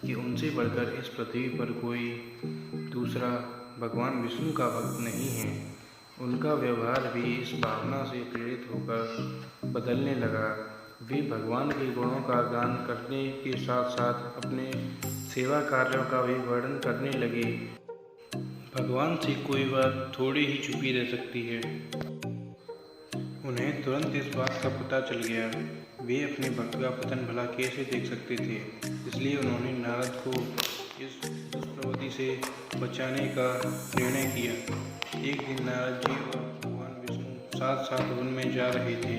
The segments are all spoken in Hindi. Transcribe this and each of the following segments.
कि उनसे बढ़कर इस पृथ्वी पर कोई दूसरा भगवान विष्णु का भक्त नहीं है। उनका व्यवहार भी इस भावना से प्रेरित होकर बदलने लगा। वे भगवान के गुणों का गान करने के साथ साथ अपने सेवा कार्यों का भी वर्णन करने लगे। भगवान से कोई बात थोड़ी ही छुपी रह सकती है। उन्हें तुरंत इस बात का पता चल गया। वे अपने भक्त का पतन भला कैसे देख सकते थे। इसलिए उन्होंने नारद को इस दुष्प्रवृत्ति से बचाने का निर्णय किया। एक दिन नारद जी और भगवान विष्णु साथ साथ वन में जा रहे थे।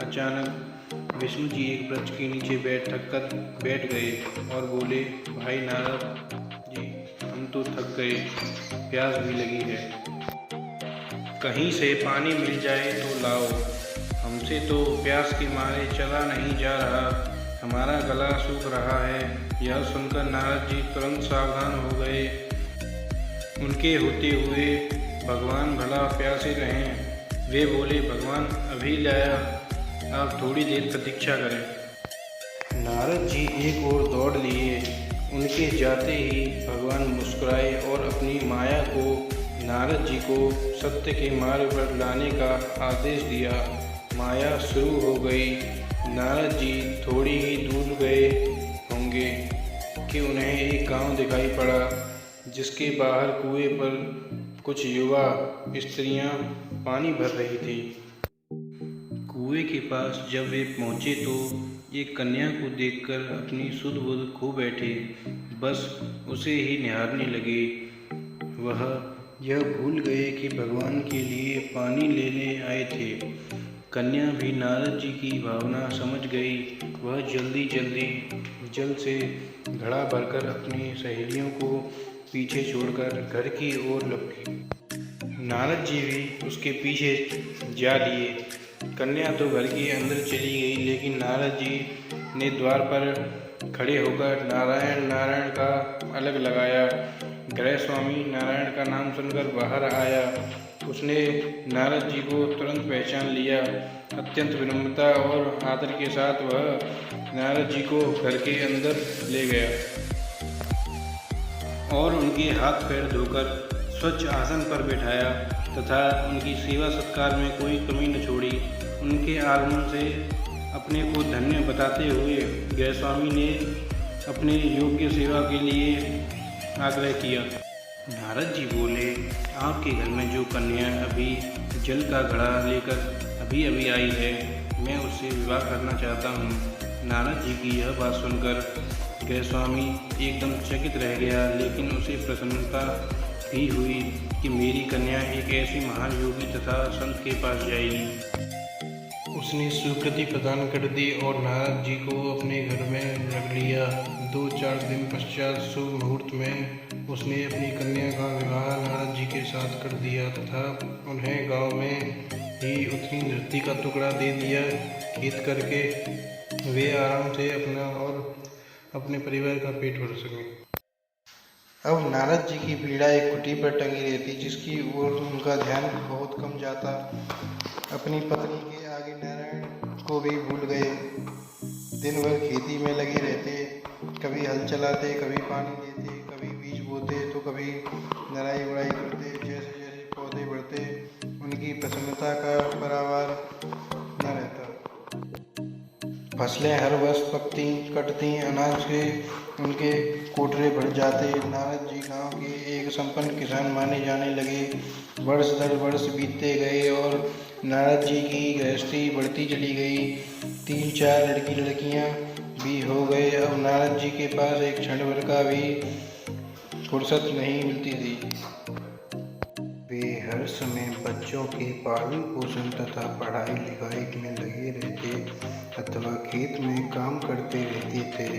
अचानक विष्णु जी एक वृक्ष के नीचे बैठ गए और बोले, भाई नारद जी, हम तो थक गए, प्यास भी लगी है, कहीं से पानी मिल जाए तो लाओ। हमसे तो प्यास के मारे चला नहीं जा रहा, हमारा गला सूख रहा है। यह सुनकर नारद जी तुरंत सावधान हो गए। उनके होते हुए भगवान भला प्यासे रहें। वे बोले, भगवान अभी लाया, आप थोड़ी देर प्रतीक्षा करें। नारद जी एक ओर दौड़ लिए। उनके जाते ही भगवान मुस्कुराए और अपनी माया को नारद जी को सत्य के मार्ग पर लाने का आदेश दिया। माया शुरू हो गई। नारद जी थोड़ी ही दूर गए होंगे कि उन्हें एक गांव दिखाई पड़ा, जिसके बाहर कुएं पर कुछ युवा स्त्रियां पानी भर रही थी। कुएं के पास जब वे पहुंचे तो एक कन्या को देखकर अपनी सुध बुध खो बैठे, बस उसे ही निहारने लगे। वह यह भूल गए कि भगवान के लिए पानी लेने आए थे। कन्या भी नारद जी की भावना समझ गई। वह जल्दी जल्दी जल से घड़ा भरकर अपनी सहेलियों को पीछे छोड़कर घर की ओर लपकी। नारद जी भी उसके पीछे जा लिए। कन्या तो घर के अंदर चली गई, लेकिन नारद जी ने द्वार पर खड़े होकर नारायण नारायण का अलग लगाया। गृह स्वामी नारायण का नाम सुनकर बाहर आया। उसने नारद जी को तुरंत पहचान लिया। अत्यंत विनम्रता और आदर के साथ वह नारद जी को घर के अंदर ले गया और उनके हाथ पैर धोकर स्वच्छ आसन पर बिठाया तथा उनकी सेवा सत्कार में कोई कमी न छोड़ी। उनके आगमन से अपने को धन्य बताते हुए गृहस्वामी ने अपने योग्य सेवा के लिए आग्रह किया। नारद जी बोले, आपके घर में जो कन्या अभी जल का घड़ा लेकर अभी अभी आई है, मैं उससे विवाह करना चाहता हूँ। नारद जी की यह बात सुनकर गृहस्वामी एकदम चकित रह गया, लेकिन उसे प्रसन्नता भी हुई कि मेरी कन्या एक ऐसे महान योगी तथा संत के पास जाएगी। उसने स्वीकृति प्रदान कर दी और नारद जी को अपने घर में रख लिया। 2-4 दिन पश्चात शुभ मुहूर्त में उसने अपनी कन्या का विवाह नारद जी के साथ कर दिया तथा उन्हें गांव में ही उतनी धरती का टुकड़ा दे दिया, खेत करके वे आराम से अपना और अपने परिवार का पेट भर सकें। अब नारद जी की पीड़ा एक कुटी पर टंगी रहती, जिसकी ओर उनका ध्यान बहुत कम जाता। अपनी पत्नी के आगे नारायण को भी भूल गए। दिन भर खेती में लगे रहते, कभी हल चलाते, कभी पानी देते, कभी बीज बोते तो कभी नराई उड़ाई करते। जैसे जैसे पौधे बढ़ते, उनकी प्रसन्नता का पारावार न रहता। फसलें हर वर्ष पकती कटती, अनाज के उनके कोठरे भर जाते। नारद जी गांव के एक संपन्न किसान माने जाने लगे। वर्ष दर वर्ष बीतते गए और नारद जी की गृहस्थी बढ़ती चली गई। 3-4 लड़की लड़कियां भी हो गए। अब नारद जी के पास एक क्षण भर का भी फुर्सत नहीं मिलती थी। वे हर समय बच्चों के पालन पोषण तथा पढ़ाई लिखाई में लगे रहते अथवा खेत में काम करते रहते थे।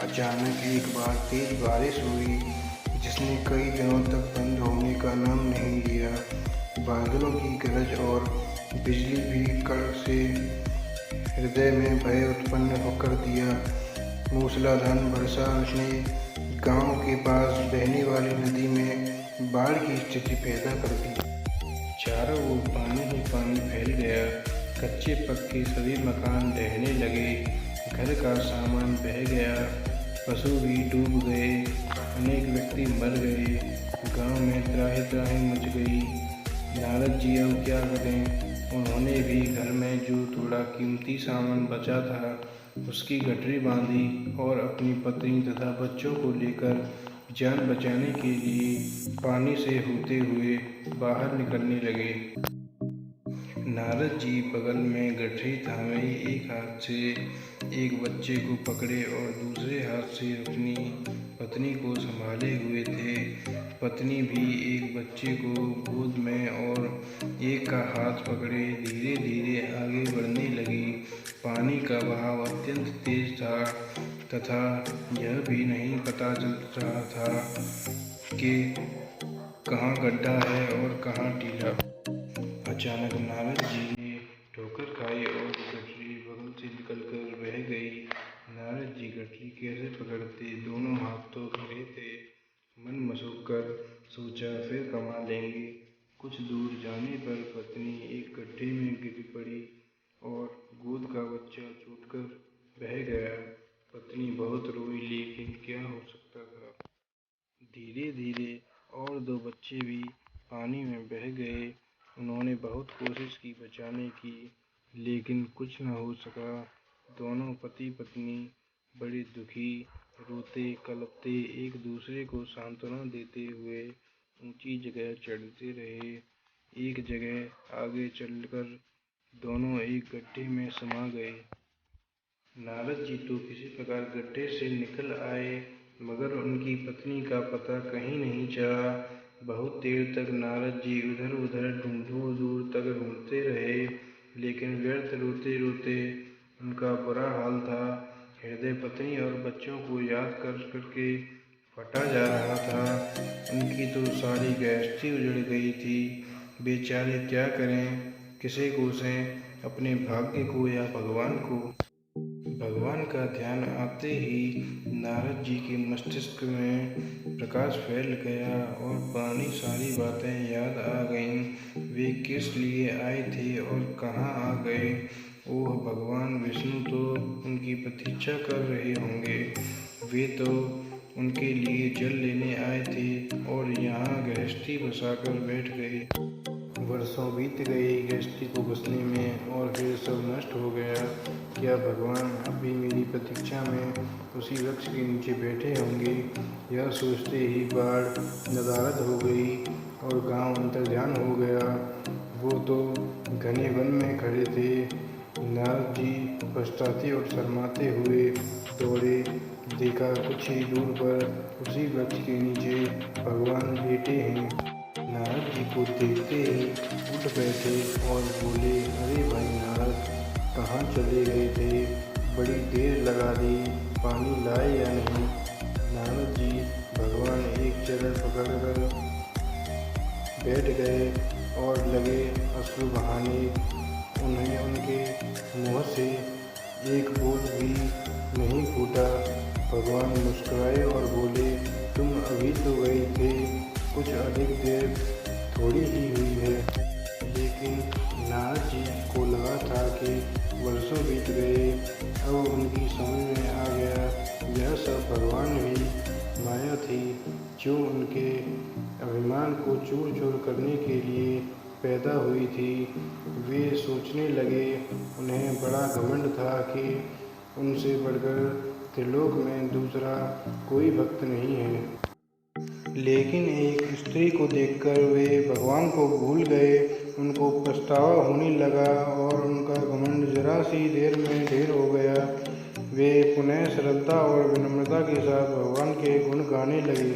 अचानक एक बार तेज बारिश हुई, जिसने कई दिनों तक बंद होने का नाम नहीं लिया। बादलों की गरज और बिजली भी कड़क से हृदय में भय उत्पन्न कर दिया। मूसलाधार वर्षा ने गांव के पास बहने वाली नदी में बाढ़ की स्थिति पैदा कर दी। चारों ओर पानी ही पानी फैल गया। कच्चे पक्के सभी मकान ढहने लगे, घर का सामान बह गया। पशु भी डूब गए, अनेक व्यक्ति मर गए, गांव में त्राहि त्राहि मच गई। नारद जी अब क्या करें? उन्होंने भी घर में जो थोड़ा कीमती सामान बचा था उसकी गठरी बांधी और अपनी पत्नी तथा बच्चों को लेकर जान बचाने के लिए पानी से होते हुए बाहर निकलने लगे। नारद जी बगल में गठरी थामे एक हाथ से एक बच्चे को पकड़े और दूसरे हाथ से अपनी पत्नी को संभाले हुए थे। पत्नी भी एक बच्चे को गोद में और एक का हाथ पकड़े धीरे धीरे आगे बढ़ने लगी। पानी का बहाव अत्यंत तेज था तथा यह भी नहीं पता चल रहा था कि कहाँ गड्ढा है और कहाँ टीला। अचानक नारद जी ने ठोकर खाई और गठरी बगल से निकलकर बह गई। नारद जी गठरी कैसे पकड़ते? दोनों हाथ तो भरे थे। मन मसोक कर सोचा फिर कमा लेंगे। कुछ दूर जाने पर पत्नी एक गड्ढे में गिर पड़ी और गोद का बच्चा छूटकर बह गया। पत्नी बहुत रोई, लेकिन क्या हो सकता था। धीरे धीरे और दो बच्चे भी पानी में बह गए। उन्होंने बहुत कोशिश की बचाने की, लेकिन कुछ न हो सका। दोनों पति पत्नी बड़े दुखी, रोते कलपते एक दूसरे को सांत्वना देते हुए ऊंची जगह चढ़ते रहे। एक जगह आगे चलकर दोनों एक गड्ढे में समा गए। नारद जी तो किसी प्रकार गड्ढे से निकल आए, मगर उनकी पत्नी का पता कहीं नहीं चला। बहुत देर तक नारद जी उधर उधर दूर दूर तक ढूंढते रहे, लेकिन व्यर्थ। रोते रोते उनका बुरा हाल था। हृदय पत्नी और बच्चों को याद कर करके फटा जा रहा था। उनकी तो सारी गृहस्थी उजड़ गई थी। बेचारे क्या करें, किसे कोसें, अपने भाग्य को या भगवान को। भगवान का ध्यान आते ही नारद जी के मस्तिष्क में प्रकाश फैल गया और पुरानी सारी बातें याद आ गईं। वे किस लिए आए थे और कहाँ आ गए। ओह, भगवान विष्णु तो उनकी प्रतीक्षा कर रहे होंगे। वे तो उनके लिए जल लेने आए थे और यहाँ गृहस्थी बसाकर बैठ गए। वर्षों बीत गए गृहस्थी को बसने में और फिर सब नष्ट हो गया। क्या भगवान अब भी मेरी प्रतीक्षा में उसी वृक्ष के नीचे बैठे होंगे? यह सोचते ही बाढ़ नदारद हो गई और गांव अंतर्ध्यान हो गया। वो तो घने वन में खड़े थे। नारद जी पछताते और शर्माते हुए दौड़े। देखा कुछ ही दूर पर उसी वृक्ष के नीचे भगवान लेटे हैं। नारद जी को देखते ही उठ बैठे और बोले, अरे भाई नारद, कहाँ चले गए थे? बड़ी देर लगा दी, पानी लाए या नहीं? नारद जी भगवान एक चरण पकड़कर बैठ गए और लगे अश्रु बहाने। उन्हें उनके मुँह से एक बूंद भी नहीं फूटा। भगवान मुस्कुराए और बोले, तुम अभी तो गए थे, कुछ अधिक देर थोड़ी ही हुई है। लेकिन नारद जी को लगा था कि वर्षों बीत गए। अब उनकी समझ में आ गया, यह सब भगवान ही माया थी जो उनके अभिमान को चूर चूर करने के लिए पैदा हुई थी। वे सोचने लगे, उन्हें बड़ा घमंड था कि उनसे बढ़कर त्रिलोक में दूसरा कोई भक्त नहीं है। लेकिन एक स्त्री को देखकर वे भगवान को भूल गए। उनको पछतावा होने लगा और उनका घमंड जरा सी देर में ढेर हो गया। वे पुनः श्रद्धा और विनम्रता के साथ भगवान के गुण गाने लगे।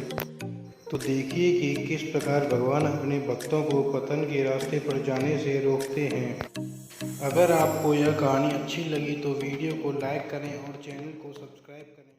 तो देखिए कि किस प्रकार भगवान अपने भक्तों को पतन के रास्ते पर जाने से रोकते हैं। अगर आपको यह कहानी अच्छी लगी तो वीडियो को लाइक करें और चैनल को सब्सक्राइब करें।